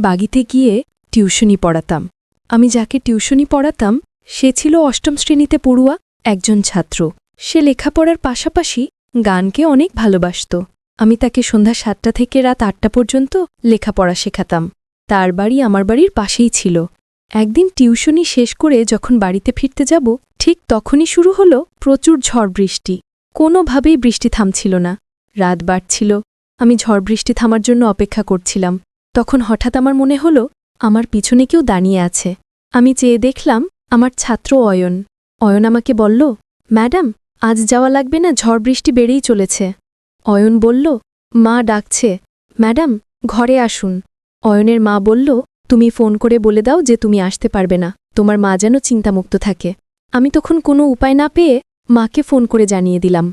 বাগিতে গিয়ে টিউশনি পড়াতাম। আমি যাকে টিউশনি পড়াতাম সে ছিল অষ্টম শ্রেণীতে পড়ুয়া একজন ছাত্র। সে লেখাপড়ার পাশাপাশি গানকে অনেক ভালোবাসত। আমি তাকে সন্ধ্যা ৭টা থেকে রাত ৮টা পর্যন্ত লেখাপড়া শেখাতাম। তার বাড়ি আমার বাড়ির পাশেই ছিল। একদিন টিউশনি শেষ করে যখন বাড়িতে ফিরতে যাব ঠিক তখনই শুরু হলো প্রচুর ঝড় বৃষ্টি। কোনোভাবেই বৃষ্টি থামছিল না। রাত বাড়ছিল। আমি ঝড় বৃষ্টি থামার জন্য অপেক্ষা করছিলাম। তখন হঠাৎ আমার মনে হলো আমার পিছনে কেউ দাঁড়িয়ে আছে। আমি চেয়ে দেখলাম আমার ছাত্র অয়ন। অয়ন আমাকে বলল, ম্যাডাম, আজ যাওয়া লাগবে না, ঝড় বৃষ্টি বেড়েই চলেছে। অয়ন বলল, মা ডাকছে। ম্যাডাম, ঘরে আসুন। অয়নের মা বলল, তুমি ফোন করে বলে দাও যে তুমি আসতে পারবে না, তোমার মা যেন চিন্তামুক্ত থাকে। আমি তখন কোনো উপায় না পেয়ে মাকে ফোন করে জানিয়ে দিলাম।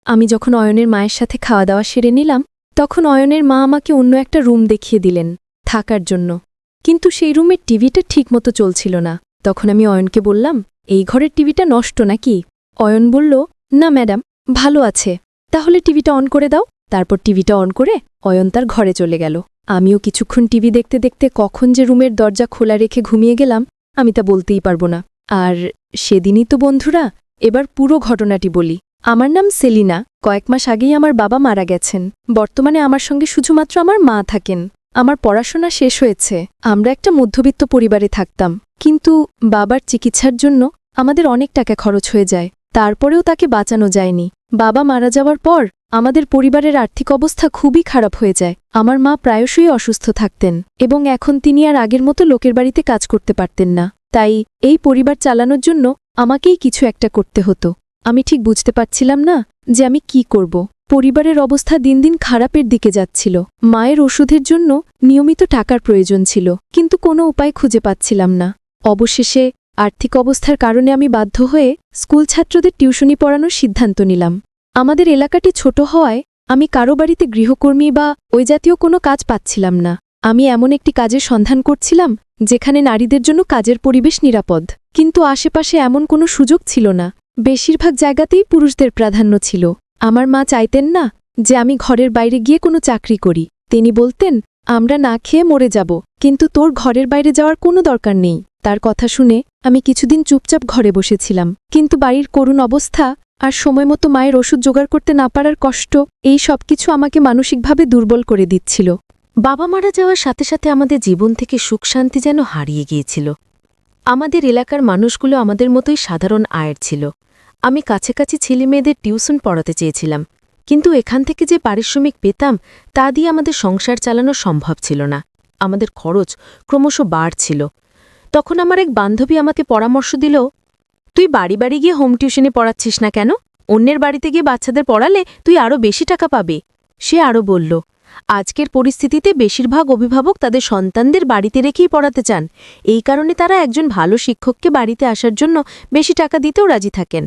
আমি যখন অয়নের মায়ের সাথে খাওয়া দাওয়া সেরে নিলাম তখন অয়নের মা আমাকে অন্য একটা রুম দেখিয়ে দিলেন থাকার জন্য। কিন্তু সেই রুমের টিভিটা ঠিকমতো চলছিল না। তখন আমি অয়নকে বললাম, এই ঘরের টিভিটা নষ্ট নাকি? অয়ন বলল, না ম্যাডাম, ভালো আছে। তাহলে টিভিটা অন করে দাও। তারপর টিভিটা অন করে অয়ন তার ঘরে চলে গেল। আমিও কিছুক্ষণ টিভি দেখতে দেখতে কখন যে রুমের দরজা খোলা রেখে ঘুমিয়ে গেলাম আমি তা বলতেই পারব না। আর সেদিনই তো বন্ধুরা, এবার পুরো ঘটনাটি বলি। আমার নাম সেলিনা। কয়েক মাস আগেই আমার বাবা মারা গেছেন। বর্তমানে আমার সঙ্গে শুধুমাত্র আমার মা থাকেন। আমার পড়াশোনা শেষ হয়েছে। আমরা একটা মধ্যবিত্ত পরিবারে থাকতাম, কিন্তু বাবার চিকিৎসার জন্য আমাদের অনেক টাকা খরচ হয়ে যায়। তারপরেও তাকে বাঁচানো যায়নি। বাবা মারা যাওয়ার পর আমাদের পরিবারের আর্থিক অবস্থা খুবই খারাপ হয়ে যায়। আমার মা প্রায়শই অসুস্থ থাকতেন এবং এখন তিনি আর আগের মতো লোকের বাড়িতে কাজ করতে পারতেন না। তাই এই পরিবার চালানোর জন্য আমাকেই কিছু একটা করতে হতো। আমি ঠিক বুঝতে পারছিলাম না যে আমি কি করব। পরিবারের অবস্থা দিন দিন খারাপের দিকে যাচ্ছিল। মায়ের ওষুধের জন্য নিয়মিত টাকার প্রয়োজন ছিল, কিন্তু কোনো উপায় খুঁজে পাচ্ছিলাম না। অবশেষে আর্থিক অবস্থার কারণে আমি বাধ্য হয়ে স্কুল ছাত্রদের টিউশনি পড়ানোর সিদ্ধান্ত নিলাম। আমাদের এলাকাটি ছোট হওয়ায় আমি কারো বাড়িতে গৃহকর্মী বা ওই জাতীয় কোনো কাজ পাচ্ছিলাম না। আমি এমন একটি কাজের সন্ধান করছিলাম যেখানে নারীদের জন্য কাজের পরিবেশ নিরাপদ, কিন্তু আশেপাশে এমন কোনো সুযোগ ছিল না। বেশিরভাগ জায়গাতেই পুরুষদের প্রাধান্য ছিল। আমার মা চাইতেন না যে আমি ঘরের বাইরে গিয়ে কোনো চাকরি করি। তিনি বলতেন, আমরা না খেয়ে মরে যাব, কিন্তু তোর ঘরের বাইরে যাওয়ার কোনো দরকার নেই। তার কথা শুনে আমি কিছুদিন চুপচাপ ঘরে বসেছিলাম, কিন্তু বাড়ির করুণ অবস্থা আর সময়মতো মায়ের ওষুধ জোগাড় করতে না পারার কষ্ট, এই সব কিছু আমাকে মানসিকভাবে দুর্বল করে দিচ্ছিল। বাবা মারা যাওয়ার সাথে সাথে আমাদের জীবন থেকে সুখ শান্তি যেন হারিয়ে গিয়েছিল। আমাদের এলাকার মানুষগুলো আমাদের মতোই সাধারণ আয়ের ছিল। আমি কাছাকাছি ছেলেমেয়েদের টিউশন পড়াতে চেয়েছিলাম, কিন্তু এখান থেকে যে পারিশ্রমিক পেতাম তা দিয়ে আমাদের সংসার চালানো সম্ভব ছিল না। আমাদের খরচ ক্রমশ বাড়ছিল। তখন আমার এক বান্ধবী আমাকে পরামর্শ দিল, তুই বাড়ি বাড়ি গিয়ে হোম টিউশনে পড়াচ্ছিস না কেন? অন্যের বাড়িতে গিয়ে বাচ্চাদের পড়ালে তুই আরও বেশি টাকা পাবে। সে আরও বলল, আজকের পরিস্থিতিতে বেশিরভাগ অভিভাবক তাদের সন্তানদের বাড়িতে রেখেই পড়াতে চান। এই কারণে তারা একজন ভালো শিক্ষককে বাড়িতে আসার জন্য বেশি টাকা দিতেও রাজি থাকেন।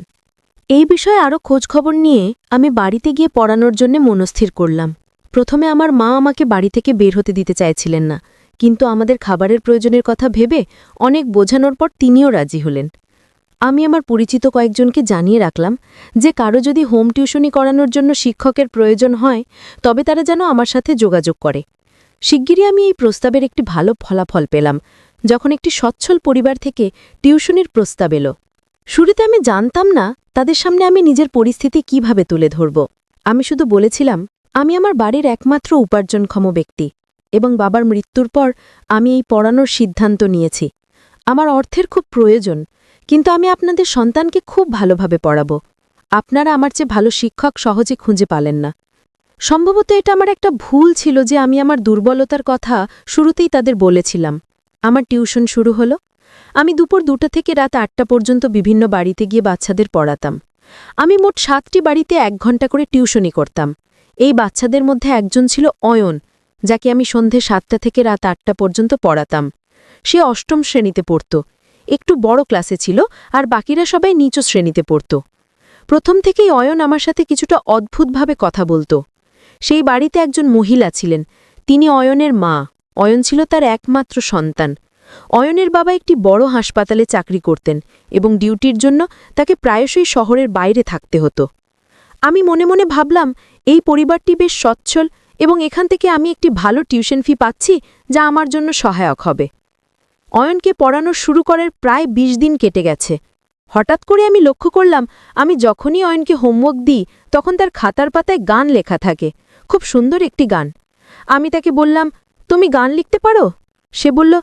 এই বিষয়ে আরও খোঁজখবর নিয়ে আমি বাড়িতে গিয়ে পড়ানোর জন্য মনস্থির করলাম। প্রথমে আমার মা আমাকে বাড়ি থেকে বের হতে দিতে চাইছিলেন না, কিন্তু আমাদের খাবারের প্রয়োজনের কথা ভেবে অনেক বোঝানোর পর তিনিও রাজি হলেন। আমি আমার পরিচিত কয়েকজনকে জানিয়ে রাখলাম যে কারো যদি হোম টিউশনি করানোর জন্য শিক্ষকের প্রয়োজন হয় তবে তারা যেন আমার সাথে যোগাযোগ করে। শিগগিরই আমি এই প্রস্তাবের একটি ভালো ফলাফল পেলাম যখন একটি সচ্ছল পরিবার থেকে টিউশনির প্রস্তাব এলো। শুরুতে আমি জানতাম না তাদের সামনে আমি নিজের পরিস্থিতি কিভাবে তুলে ধরব। আমি শুধু বলেছিলাম আমি আমার বাড়ির একমাত্র উপার্জনক্ষম ব্যক্তি এবং বাবার মৃত্যুর পর আমি এই পড়ানোর সিদ্ধান্ত নিয়েছি। আমার অর্থের খুব প্রয়োজন, কিন্তু আমি আপনাদের সন্তানকে খুব ভালোভাবে পড়াবো। আপনারা আমার চেয়ে ভালো শিক্ষক সহজে খুঁজে পালেন না। সম্ভবত এটা আমার একটা ভুল ছিল যে আমি আমার দুর্বলতার কথা শুরুতেই তাদের বলেছিলাম। আমার টিউশন শুরু হলো। আমি দুপুর 2টা থেকে রাত 8টা পর্যন্ত বিভিন্ন বাড়িতে গিয়ে বাচ্চাদের পড়াতাম। আমি মোট 7টি বাড়িতে 1 ঘণ্টা করে টিউশনি করতাম। এই বাচ্চাদের মধ্যে একজন ছিল অয়ন, যাকে আমি সন্ধে 7টা থেকে রাত 8টা পর্যন্ত পড়াতাম। সে 8ম শ্রেণীতে পড়ত, একটু বড় ক্লাসে ছিল, আর বাকিরা সবাই নিচ শ্রেণীতে পড়ত। প্রথম থেকেই অয়ন আমার সাথে কিছুটা অদ্ভুতভাবে কথা বলত। সেই বাড়িতে একজন মহিলা ছিলেন, তিনি অয়নের মা। অয়ন ছিল তার একমাত্র সন্তান। অয়নের বাবা একটি বড় হাসপাতালে চাকরি করতেন এবং ডিউটির জন্য তাকে প্রায়শই শহরের বাইরে থাকতে হতো। আমি মনে মনে ভাবলাম এই পরিবারটি বেশ সচ্ছল এবং এখান থেকে আমি একটি ভালো টিউশন ফি পাচ্ছি যা আমার জন্য সহায়ক হবে। অয়নকে পড়ানো শুরু করার প্রায় ২০ দিন কেটে গেছে। হঠাৎ করে আমি লক্ষ্য করলাম আমি যখনই অয়নকে হোমওয়ার্ক দিই তখন তার খাতার পাতায় গান লেখা থাকে, খুব সুন্দর একটি গান। আমি তাকে বললাম, তুমি গান লিখতে পারো? সে বলল,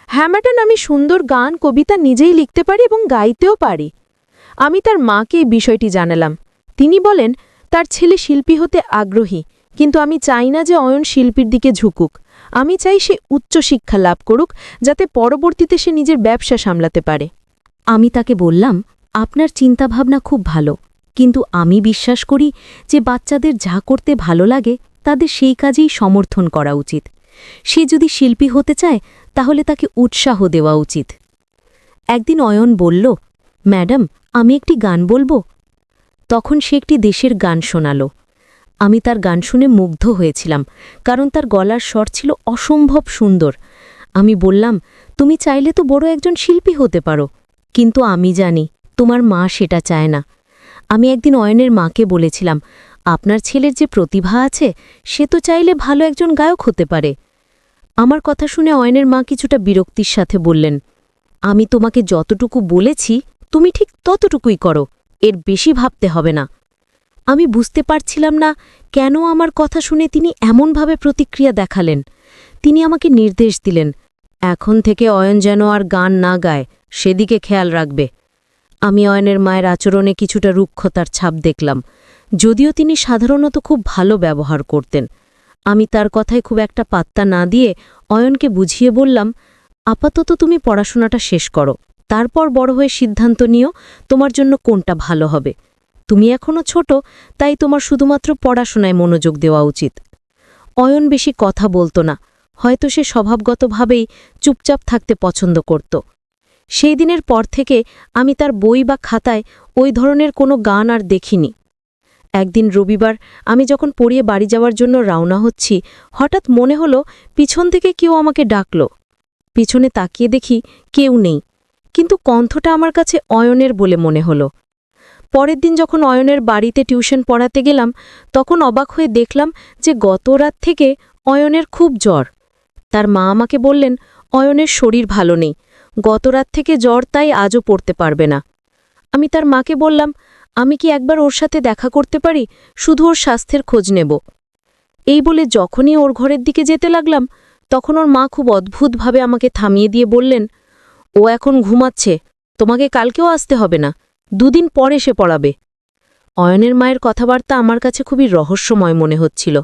হ্যাঁ ম্যাডাম, আমি সুন্দর গান কবিতা নিজেই লিখতে পারি এবং গাইতেও পারি। আমি তার মাকে এই বিষয়টি জানালাম। তিনি বলেন তার ছেলে শিল্পী হতে আগ্রহী, কিন্তু আমি চাই না যে অয়ন শিল্পীর দিকে ঝুঁকুক। আমি চাই সে উচ্চশিক্ষা লাভ করুক, যাতে পরবর্তীতে সে নিজের ব্যবসা সামলাতে পারে। আমি তাকে বললাম, আপনার চিন্তাভাবনা খুব ভালো, কিন্তু আমি বিশ্বাস করি যে বাচ্চাদের যা করতে ভালো লাগে তাদের সেই কাজেই সমর্থন করা উচিত। সে যদি শিল্পী হতে চায় তাহলে তাকে উৎসাহ দেওয়া উচিত। একদিন অয়ন বলল, ম্যাডাম, আমি একটি গান বলবো। তখন সে একটি দেশের গান শোনাল। আমি তার গান শুনে মুগ্ধ হয়েছিলাম, কারণ তার গলার স্বর ছিল অসম্ভব সুন্দর। আমি বললাম, তুমি চাইলে তো বড় একজন শিল্পী হতে পারো, কিন্তু আমি জানি তোমার মা সেটা চায় না। আমি একদিন অয়নের মাকে বলেছিলাম, আপনার ছেলের যে প্রতিভা আছে সে তো চাইলে ভালো একজন গায়ক হতে পারে। আমার কথা শুনে অয়নের মা কিছুটা বিরক্তির সাথে বললেন, আমি তোমাকে যতটুকু বলেছি তুমি ঠিক ততটুকুই করো, এর বেশি ভাবতে হবে না। আমি বুঝতে পারছিলাম না কেন আমার কথা শুনে তিনি এমনভাবে প্রতিক্রিয়া দেখালেন। তিনি আমাকে নির্দেশ দিলেন, এখন থেকে অয়ন যেন আর গান না গায়, সেদিকে খেয়াল রাখবে। আমি অয়নের মায়ের আচরণে কিছুটা রুক্ষতার ছাপ দেখলাম, যদিও তিনি সাধারণত খুব ভালো ব্যবহার করতেন। আমি তার কথায় খুব একটা পাত্তা না দিয়ে অয়নকে বুঝিয়ে বললাম, আপাতত তুমি পড়াশোনাটা শেষ করো, তারপর বড় হয়ে সিদ্ধান্ত নিও তোমার জন্য কোনটা ভালো হবে। তুমি এখনো ছোট, তাই তোমার শুধুমাত্র পড়াশোনায় মনোযোগ দেওয়া উচিত। অয়ন বেশি কথা বলতো না, হয়তো সে স্বভাবগতভাবেই চুপচাপ থাকতে পছন্দ করত। সেই দিনের পর থেকে আমি তার বই বা খাতায় ওই ধরনের কোনো গান আর দেখিনি। একদিন রবিবার আমি যখন পড়িয়ে বাড়ি যাওয়ার জন্য রওনা হচ্ছি, হঠাৎ মনে হলো পিছন থেকে কেউ আমাকে ডাকল। পিছনে তাকিয়ে দেখি কেউ নেই, কিন্তু কণ্ঠটা আমার কাছে অয়নের বলে মনে হলো। পরের দিন যখন অয়নের বাড়িতে টিউশন পড়াতে গেলাম, তখন অবাক হয়ে দেখলাম যে গত রাত থেকে অয়নের খুব জ্বর। তার মা আমাকে বললেন, অয়নের শরীর ভালো নেই, গত রাত থেকে জ্বর, তাই আজও পড়তে পারবে না। আমি তার মাকে বললাম, আমি কি একবার ওর সাথে দেখা করতে পারি, শুধু ওর স্বাস্থ্যের খোঁজ নেব। এই বলে যখনই ওর ঘরের দিকে যেতে লাগলাম, তখন ওর মা খুব অদ্ভুতভাবে আমাকে থামিয়ে দিয়ে বললেন, ও এখন ঘুমাচ্ছে, তোমাকে কালকেও আসতে হবে না, 2 দিন পরে সে পড়াবে। অয়নের মায়ের কথাবার্তা আমার কাছে খুবই রহস্যময় মনে হচ্ছিল।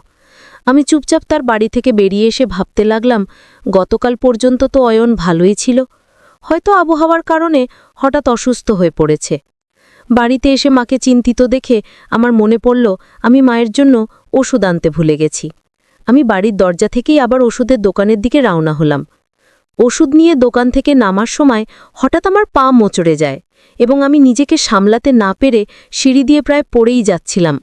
আমি চুপচাপ তার বাড়ি থেকে বেরিয়ে এসে ভাবতে লাগলাম, গতকাল পর্যন্ত তো অয়ন ভালোই ছিল, হয়তো আবহাওয়ার কারণে হঠাৎ অসুস্থ হয়ে পড়েছে। বাড়িতে এসে মাকে চিন্তিত দেখে আমার মনে পড়ল আমি মায়ের জন্য ওষুধ আনতে ভুলে গেছি। আমি বাড়ির দরজা থেকেই আবার ওষুধের দোকানের দিকে রওনা হলাম। ওষুধ নিয়ে দোকান থেকে নামার সময় হঠাৎ আমার পা মোচড়ে যায় এবং আমি নিজেকে সামলাতে না পেরে সিঁড়ি দিয়ে প্রায় পড়েই যাচ্ছিলাম।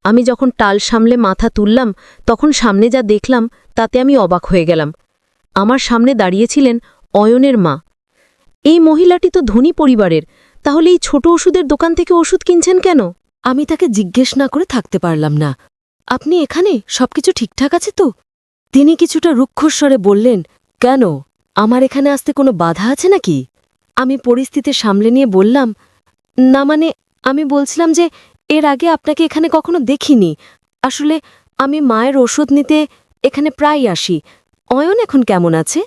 আমি যখন টাল সামলে মাথা তুললাম, তখন সামনে যা দেখলাম তাতে আমি অবাক হয়ে গেলাম। আমার সামনে দাঁড়িয়েছিলেন অয়নের মা। এই মহিলাটি তো ধনী পরিবারের, তাহলে এই ছোট ওষুধের দোকান থেকে ওষুধ কিনছেন কেন? আমি তাকে জিজ্ঞেস না করে থাকতে পারলাম না, আপনি এখানে সবকিছু ঠিকঠাক আছে তো? তিনি কিছুটা রুক্ষস্বরে বললেন, কেন, আমার এখানে আসতে কোনো বাধা আছে নাকি? আমি পরিস্থিতি সামলে নিয়ে বললাম, না মানে আমি বলছিলাম যে এর আগে আপনাকে এখানে কখনো দেখিনি। আসলে আমি মায়ের ওষুধ নিতে এখানে প্রায় আসি। অয়ন এখন কেমন আছে?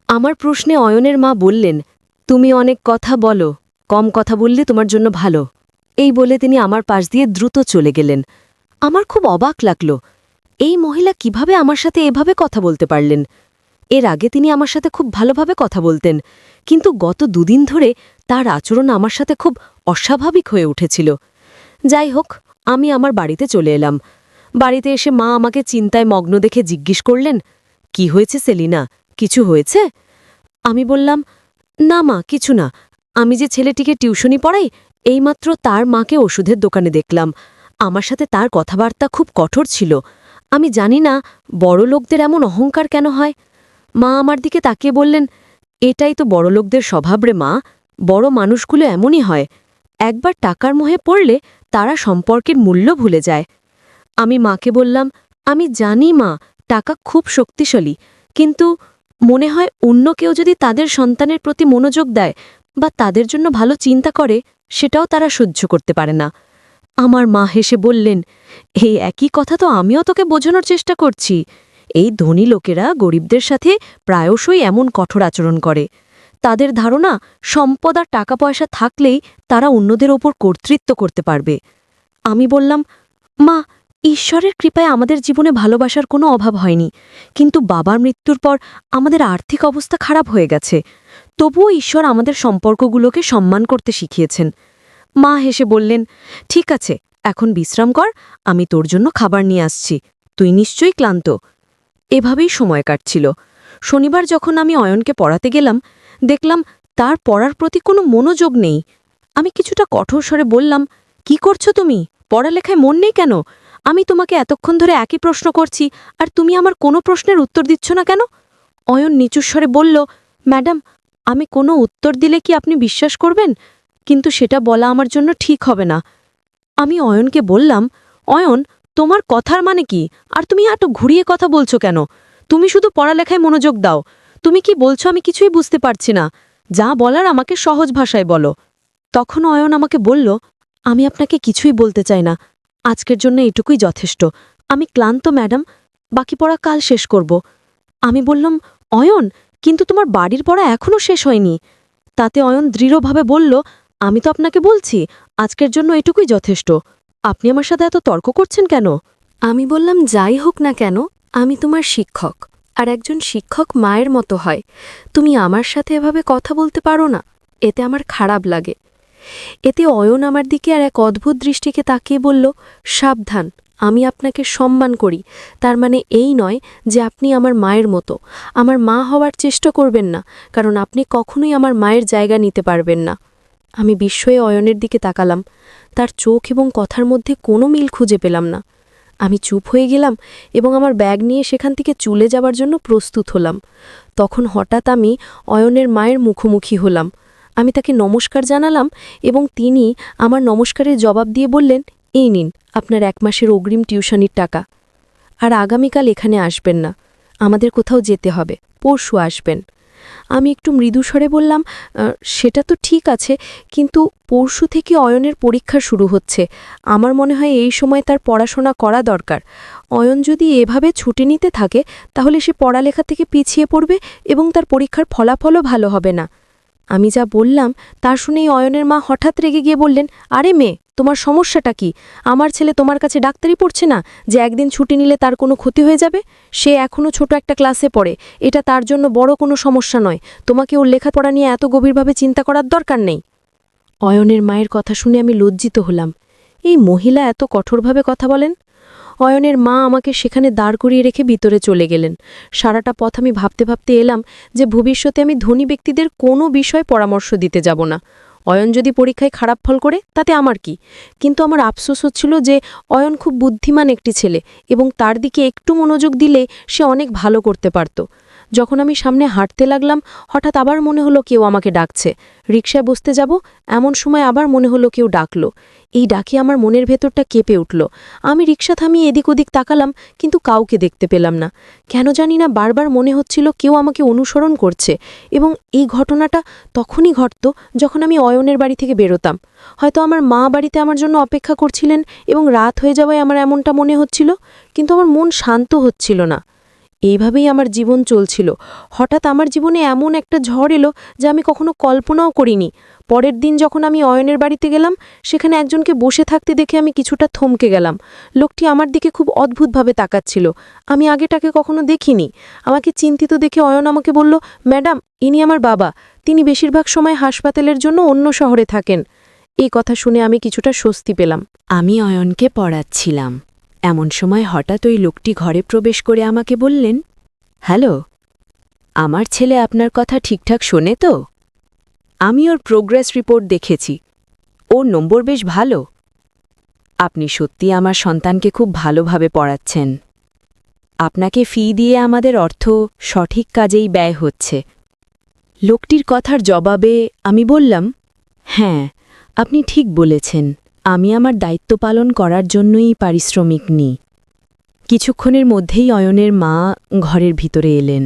আমার প্রশ্নে অয়নের মা বললেন, তুমি অনেক কথা বলো, কম কথা বললে তোমার জন্য ভালো। এই বলে তিনি আমার পাশ দিয়ে দ্রুত চলে গেলেন। আমার খুব অবাক লাগল, এই মহিলা কিভাবে আমার সাথে এভাবে কথা বলতে পারলেন? এর আগে তিনি আমার সাথে খুব ভালোভাবে কথা বলতেন, কিন্তু গত 2 দিন ধরে তার আচরণ আমার সাথে খুব অস্বাভাবিক হয়ে উঠেছিল। যাই হোক, আমি আমার বাড়িতে চলে এলাম। বাড়িতে এসে মা আমাকে চিন্তায় মগ্ন দেখে জিজ্ঞেস করলেন, কি হয়েছে সেলিনা, কিছু হয়েছে? আমি বললাম, না মা, কিছু না। আমি যে ছেলেটিকে টিউশনি পড়াই, এইমাত্র তার মাকে ওষুধের দোকানে দেখলাম। আমার সাথে তার কথাবার্তা খুব কঠোর ছিল। আমি জানি না বড় লোকদের এমন অহংকার কেন হয়। মা আমার দিকে তাকিয়ে বললেন, এটাই তো বড়লোকদের স্বভাব রে মা, বড় মানুষগুলো এমনই হয়। একবার টাকার মোহে পড়লে তারা সম্পর্কের মূল্য ভুলে যায়। আমি মাকে বললাম, আমি জানি মা, টাকা খুব শক্তিশালী, কিন্তু মনে হয় অন্য কেউ যদি তাদের সন্তানের প্রতি মনোযোগ দেয় বা তাদের জন্য ভালো চিন্তা করে, সেটাও তারা সহ্য করতে পারে না। আমার মা হেসে বললেন, এই একই কথা তো আমিও তোকে বোঝানোর চেষ্টা করছি। এই ধনী লোকেরা গরিবদের সাথে প্রায়শই এমন কঠোর আচরণ করে। তাদের ধারণা সম্পদ আর টাকা পয়সা থাকলেই তারা অন্যদের ওপর কর্তৃত্ব করতে পারবে। আমি বললাম, মা, ঈশ্বরের কৃপায় আমাদের জীবনে ভালোবাসার কোনো অভাব হয়নি, কিন্তু বাবার মৃত্যুর পর আমাদের আর্থিক অবস্থা খারাপ হয়ে গেছে। তবুও ঈশ্বর আমাদের সম্পর্কগুলোকে সম্মান করতে শিখিয়েছেন। মা হেসে বললেন, ঠিক আছে, এখন বিশ্রাম কর, আমি তোর জন্য খাবার নিয়ে আসছি, তুই নিশ্চয়ই ক্লান্ত। এভাবেই সময় কাটছিল। শনিবার যখন আমি অয়নকে পড়াতে গেলাম, দেখলাম তার পড়ার প্রতি কোনো মনোযোগ নেই। আমি কিছুটা কঠোর স্বরে বললাম, কি করছো তুমি? পড়ালেখায় মন নেই কেন? আমি তোমাকে এতক্ষণ ধরে একই প্রশ্ন করছি, আর তুমি আমার কোনো প্রশ্নের উত্তর দিচ্ছ না কেন? অয়ন নিচু স্বরে বলল, ম্যাডাম, আমি কোনো উত্তর দিলে কি আপনি বিশ্বাস করবেন? কিন্তু সেটা বলা আমার জন্য ঠিক হবে না। আমি অয়নকে বললাম, অয়ন, তোমার কথার মানে কি? আর তুমি এত ঘুরিয়ে কথা বলছো কেন? তুমি শুধু পড়ালেখায় মনোযোগ দাও। তুমি কি বলছো আমি কিছুই বুঝতে পারছি না। যা বলার আমাকে সহজ ভাষায় বলো। তখন অয়ন আমাকে বলল, আমি আপনাকে কিছুই বলতে চাই না, আজকের জন্য এটুকুই যথেষ্ট। আমি ক্লান্ত ম্যাডাম, বাকি পড়া কাল শেষ করব। আমি বললাম, অয়ন, কিন্তু তোমার বাড়ির পড়া এখনও শেষ হয়নি। তাতে অয়ন দৃঢ়ভাবে বলল, আমি তো আপনাকে বলছি আজকের জন্য এটুকুই যথেষ্ট। আপনি আমার সাথে এত তর্ক করছেন কেন? আমি বললাম, যাই হোক না কেন, আমি তোমার শিক্ষক, আর একজন শিক্ষক মায়ের মতো হয়। তুমি আমার সাথে এভাবে কথা বলতে পারো না, এতে আমার খারাপ লাগে। এতে অয়ন আমার দিকে আর এক অদ্ভুত দৃষ্টিকে তাকিয়ে বলল, সাবধান, আমি আপনাকে সম্মান করি, তার মানে এই নয় যে আপনি আমার মায়ের মতো। আমার মা হওয়ার চেষ্টা করবেন না, কারণ আপনি কখনোই আমার মায়ের জায়গা নিতে পারবেন না। আমি বিস্ময়ে অয়নের দিকে তাকালাম। তার চোখ এবং কথার মধ্যে কোনো মিল খুঁজে পেলাম না। আমি চুপ হয়ে গেলাম এবং আমার ব্যাগ নিয়ে সেখান থেকে চলে যাবার জন্য প্রস্তুত হলাম। তখন হঠাৎ আমি অয়নের মায়ের মুখোমুখি হলাম। আমি তাকে নমস্কার জানালাম এবং তিনি আমার নমস্কারের জবাব দিয়ে বললেন, এই নিন আপনার 1 মাসের অগ্রিম টিউশনির টাকা। আর আগামীকাল এখানে আসবেন না, আমাদের কোথাও যেতে হবে, পরশু আসবেন। আমি একটু মৃদুস্বরে বললাম, সেটা তো ঠিক আছে, কিন্তু পরশু থেকে অয়নের পরীক্ষা শুরু হচ্ছে। আমার মনে হয় এই সময় তার পড়াশোনা করা দরকার। অয়ন যদি এভাবে ছুটি নিতে থাকে তাহলে সে পড়ালেখা থেকে পিছিয়ে পড়বে এবং তার পরীক্ষার ফলাফলও ভালো হবে না। আমি যা বললাম তা শুনেই অয়নের মা হঠাৎ রেগে গিয়ে বললেন, আরে মেয়ে, তোমার সমস্যাটা কি? আমার ছেলে তোমার কাছে ডাক্তারি পড়ছে না যে একদিন ছুটি নিলে তার কোনো ক্ষতি হয়ে যাবে? সে এখনও ছোট একটা ক্লাসে পড়ে, এটা তার জন্য বড় কোনো সমস্যা নয়। তোমাকে ওর লেখাপড়া নিয়ে এত গভীরভাবে চিন্তা করার দরকার নেই। অয়নের মায়ের কথা শুনে আমি লজ্জিত হলাম। এই মহিলা এত কঠোরভাবে কথা বলেন? অয়নের মা আমাকে সেখানে দাঁড় করিয়ে রেখে ভিতরে চলে গেলেন। সারাটা পথ আমি ভাবতে ভাবতে এলাম যে ভবিষ্যতে আমি ধনী ব্যক্তিদের কোনো বিষয় পরামর্শ দিতে যাব না। অয়ন যদি পরীক্ষায় খারাপ ফল করে তাতে আমার কি? কিন্তু আমার আফসোস হচ্ছিল যে অয়ন খুব বুদ্ধিমান একটি ছেলে এবং তার দিকে একটু মনোযোগ দিলে সে অনেক ভালো করতে পারত। যখন আমি সামনে হাঁটতে লাগলাম, হঠাৎ আবার মনে হলো কেউ আমাকে ডাকছে। রিকশায় বসতে যাব, এমন সময় আবার মনে হলো কেউ ডাকল। এই ডাকে আমার মনের ভেতরটা কেঁপে উঠল। আমি রিকশা থামিয়ে এদিক ওদিক তাকালাম, কিন্তু কাউকে দেখতে পেলাম না। কেন জানি না বারবার মনে হচ্ছিল কেউ আমাকে অনুসরণ করছে, এবং এই ঘটনাটা তখনই ঘটত যখন আমি অয়নের বাড়ি থেকে বেরোতাম। হয়তো আমার মা বাড়িতে আমার জন্য অপেক্ষা করছিলেন এবং রাত হয়ে যাওয়ায় আমার এমনটা মনে হচ্ছিল, কিন্তু আমার মন শান্ত হচ্ছিল না। এইভাবেই আমার জীবন চলছিল। হঠাৎ আমার জীবনে এমন একটা ঝড় এলো যা আমি কখনো কল্পনাও করিনি। পরের দিন যখন আমি অয়নের বাড়িতে গেলাম, সেখানে একজনকে বসে থাকতে দেখে আমি কিছুটা থমকে গেলাম। লোকটি আমার দিকে খুব অদ্ভুতভাবে তাকাচ্ছিল। আমি আগে তাকে কখনো দেখিনি। আমাকে চিন্তিত দেখে অয়ন আমাকে বলল, ম্যাডাম, ইনি আমার বাবা। তিনি বেশিরভাগ সময় হাসপাতালের জন্য অন্য শহরে থাকেন। এই কথা শুনে আমি কিছুটা স্বস্তি পেলাম। আমি অয়নকে পড়াচ্ছিলাম। এমন সময় হঠাৎ ওই লোকটি ঘরে প্রবেশ করে আমাকে বললেন, হ্যালো, আমার ছেলে আপনার কথা ঠিকঠাক শোনে তো? আমি ওর প্রোগ্রেস রিপোর্ট দেখেছি, ওর নম্বর বেশ ভালো। আপনি সত্যি আমার সন্তানকে খুব ভালোভাবে পড়াচ্ছেন। আপনাকে ফি দিয়ে আমাদের অর্থ সঠিক কাজেই ব্যয় হচ্ছে। লোকটির কথার জবাবে আমি বললাম, হ্যাঁ, আপনি ঠিক বলেছেন, আমি আমার দায়িত্ব পালন করার জন্যই পারিশ্রমিক নিই। কিছুক্ষণের মধ্যেই অয়নের মা ঘরের ভিতরে এলেন।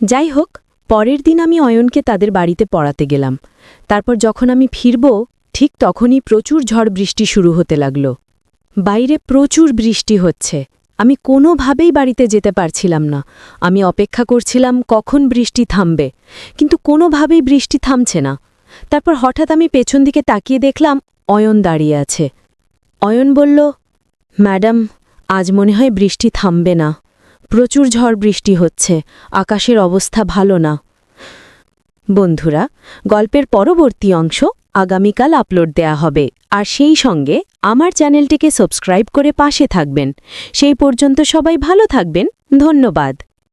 যাই হোক, পরের দিন আমি অয়নকে তাদের বাড়িতে পড়াতে গেলাম। তারপর যখন আমি ফিরব, ঠিক তখনই প্রচুর ঝড় বৃষ্টি শুরু হতে লাগল। বাইরে প্রচুর বৃষ্টি হচ্ছে। আমি কোনোভাবেই বাড়িতে যেতে পারছিলাম না। আমি অপেক্ষা করছিলাম কখন বৃষ্টি থামবে, কিন্তু কোনোভাবেই বৃষ্টি থামছে না। তারপর হঠাৎ আমি পেছন দিকে তাকিয়ে দেখলাম অয়ন দাঁড়িয়ে আছে। অয়ন বলল, ম্যাডাম, আজ মনে হয় বৃষ্টি থামবে না। প্রচুর ঝড় বৃষ্টি হচ্ছে, আকাশের অবস্থা ভালো না। বন্ধুরা, গল্পের পরবর্তী অংশ আগামীকাল আপলোড দেয়া হবে, আর সেই সঙ্গে আমার চ্যানেলটিকে সাবস্ক্রাইব করে পাশে থাকবেন। সেই পর্যন্ত সবাই ভালো থাকবেন। ধন্যবাদ।